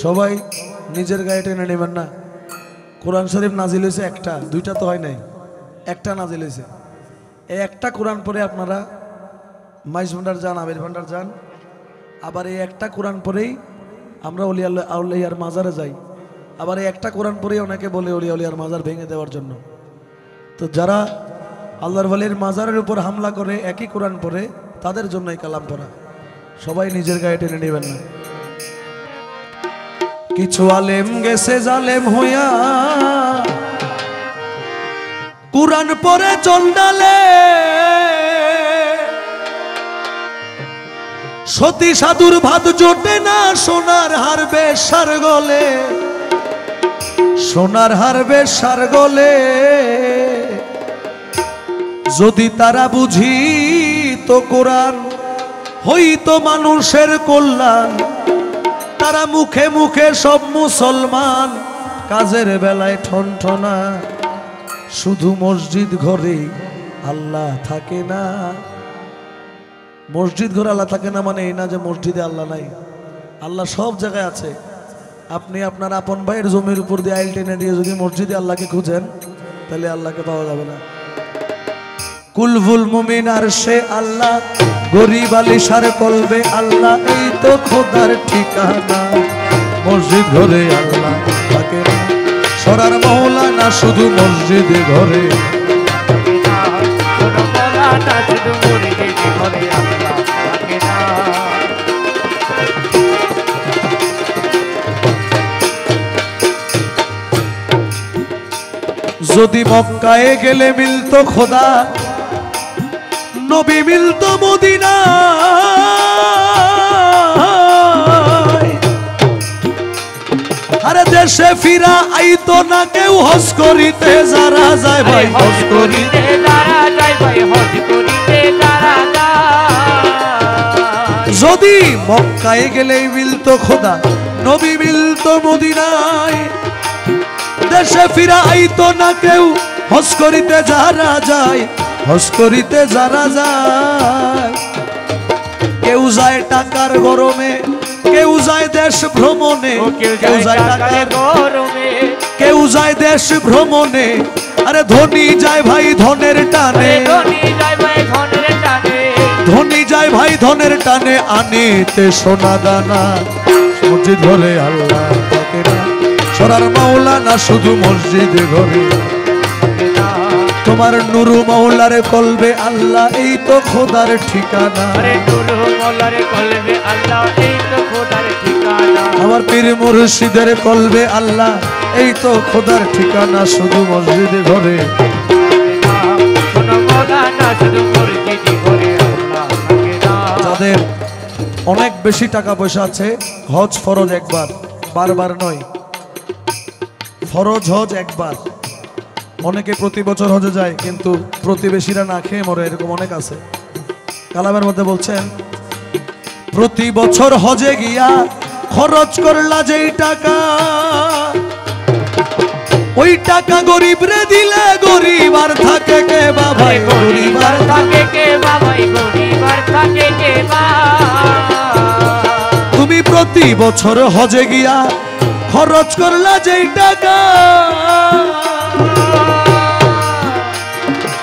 সবাই নিজের গায়ে টেনে নেবেন না। কোরআন শরীফ নাজিল হয়েছে একটা, দুইটা তো হয় নাই, একটা নাজিল হয়েছে। এই একটা কোরআন পড়ে আপনারা মাইজ ভান্ডার যান, আবির ভান্ডার যান, আবার এই একটা কোরআন পড়েই আমরা আউলিয়ার মাজারে যাই, আবার এই একটা কোরআন পড়েই অনেকে বলে অলিয়ার মাজার ভেঙে দেওয়ার জন্য। তো যারা আল্লাহর ওয়ালির মাজারের উপর হামলা করে একই কোরআন পড়ে, তাদের জন্য এই কালাম পড়া। সবাই নিজের গায়ে টেনে নেবেন না। কিছু আলেম গেছে জালেম হইয়া, কুরআন পড়ে চন্ডালে, সতী সাধুর ভাত জোটে না, সোনার হারবে সার গলে, সোনার হারবে সার গলে। যদি তারা বুঝি তো কোরআন হইতো মানুষের কল্যাণ। তারা মুখে মুখে সব মুসলমান, কাজের বেলায় ঠনঠনা। শুধু মসজিদ ঘরে আল্লাহ থাকে না। মসজিদ ঘরে আল্লাহ থাকে না মানে এই না যে মসজিদে আল্লাহ নাই। আল্লাহ সব জায়গায় আছে। আপনি আপনার আপন ভাইয়ের জমির উপর দিয়ে আইল টেনে দিয়ে যদি মসজিদে আল্লাহকে খুঁজেন, তাহলে আল্লাহকে পাওয়া যাবে না। কুলবুল মুমিন আরশে আল্লাহ, গরিব আলিশার কলবে আল্লাহ, এই তো খোদার ঠিকানা। মসজিদ ঘরে আল্লাহ থাকে না, সরার মৌলানা শুধু মসজিদে ঘরে। যদি মক্কায় গেলে মিলতো খোদা, নবী মিলতো মদিনা। আরে দেশে ফিরা আইতো না কেউ হজ করিতে, যারা যায় ভাই হজ করিতে, যারা যায় ভাই হজ করিতে, যারা যায়। যদি মক্কায় গেলেই মিলতো খোদা, নবী মিলতো মদিনায়। দেশে ফিরা আইতো না কেউ হজ করিতে, যারা যায় হজ করিতে, যারা যায়। কেউ যায় টাকার গরমে, কেউ যায় দেশ ভ্রমণে, কেউ যায় টাকার গরমে, কেউ যায় দেশ ভ্রমণে। আরে ধনী যায় ভাই ধনের টানে, ধনী যায় ভাই ধনের টানে, ধনী যায় ভাই ধনের টানে। আনিতে সোনা দানা, মসজিদ ঘরে আল্লাহ থাকে না, সরার মাওলানা শুধু মসজিদ ঘরে। তোমার নুরু মাওলারে কলবে আল্লাহ, এই তো খোদার ঠিকানা। আমার পীর মুর্শিদের কলবে আল্লাহ, এই তো খোদার ঠিকানা, শুধু মসজিদ ঘরে। যাদের অনেক বেশি টাকা পয়সা আছে, হজ ফরজ একবার, বারবার নয়, ফরজ হজ একবার। অনেকে প্রতি বছর হজে যায়, কিন্তু প্রতিবেশীরা না খেয়ে মরে, এরকম অনেক আছে। কালামের মধ্যে বলছেন, প্রতি বছর হজে গিয়া খরচ করলা যেই টাকা, ওই টাকা গরিব রে দিলে, গরিব আর থাকে কে বাবাই, গরিব আর থাকে কে বাবাই, গরিব আর থাকে কে বা। তুমি প্রতি বছর হজে গিয়া খরচ করলা যেই টাকা,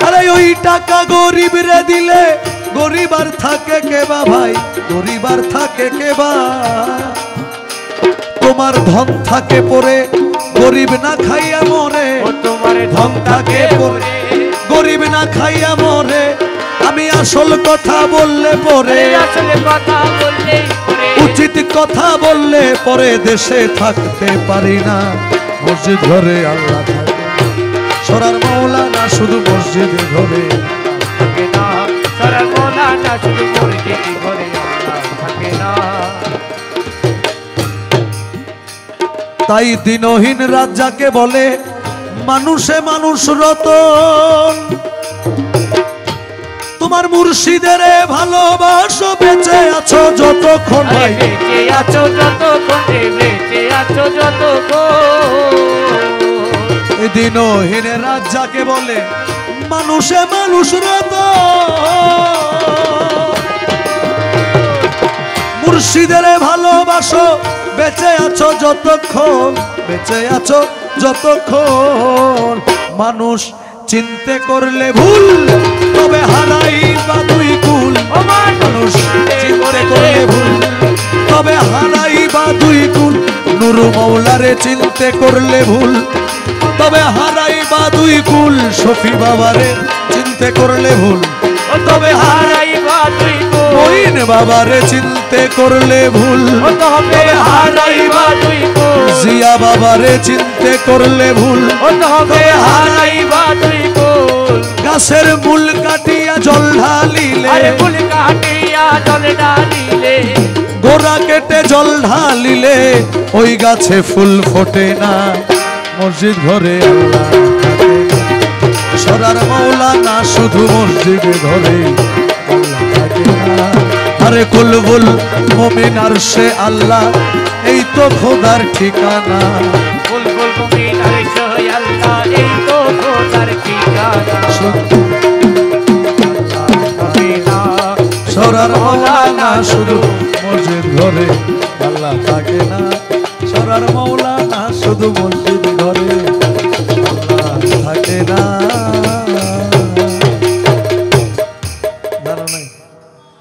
আরে ওই টাকা গরিব রে দিলে, গরিব আর থাকে কে বা ভাই, গরিব আর থাকে কে বা। তোমার ধন থাকে পরে, গরিব না খাইয়া মরে, তোমার ধন থাকে পরে, গরিব না খাইয়া মরে। আমি আসল কথা বললে পরে, আসল কথা বললে পরে, উচিত কথা বললে পরে, দেশে থাকতে পারি না। মসজিদ ঘরে আল্লাহ থাকে, সরার মাওলানা শুধু মসজিদে ঘরে থাকে না, সরার মাওলানা শুধু মসজিদে ঘরে আল্লাহ থাকে না। তাই দিনহীন রাত যাকে বলে, মানুষে মানুষ রতন। তোমার মুর্শিদের ভালোবাসো, বেঁচে আছো যতক্ষণ ভাই, বেঁচে আছো যতক্ষণ, বেঁচে আছো যতক্ষণ। এই দিনহীন রাত যাকে বলে, মানুষে মানুষ রতন। মুর্শিদের ভালোবাসো, বেঁচে আছো যতক্ষণ, বেঁচে আছো যতক্ষণ। মানুষ চিনতে করলে ভুল, তবে হারাইবা দুই কুল। মানুষ চিনতে করলে ভুল, তবে হারাইবা দুই কুল। নুরু মৌলারে চিনতে করলে ভুল, তবে হারাইবা দুই কুল। শফি বাবারে চিনতে করলে ভুল, তবে হারাইবা দুই কুল। মঈন বাবারে চিনতে করলে ভুল, তবে হারাইবা দুই কুল। জিয়া বাবারে চিনতে করলে ভুল, তবে হারাইবা দুই কুল। গাছের মূল কাটিয়া জল ঢালিলে, মূল কাটিয়া জল ঢালিলে, গোড়া কেটে জল ঢালিলে ওই গাছে ফুল ফোটে না। মসজিদ ঘরে আল্লাহ সরার মৌলানা, শুধু মসজিদ ঘরে আল্লাহ থাকে না। আরে কুলবুল মুমিন আরশে আল্লাহ, এই তো খোদার ঠিকানা। কুলবুল মুমিন আরশে আল্লাহ, এই তো খোদার ঠিকানা। সরার মৌলানা, শুধু মসজিদ ঘরে আল্লাহ থাকে না। সরার মৌলানা, শুধু মসজিদ ঘরে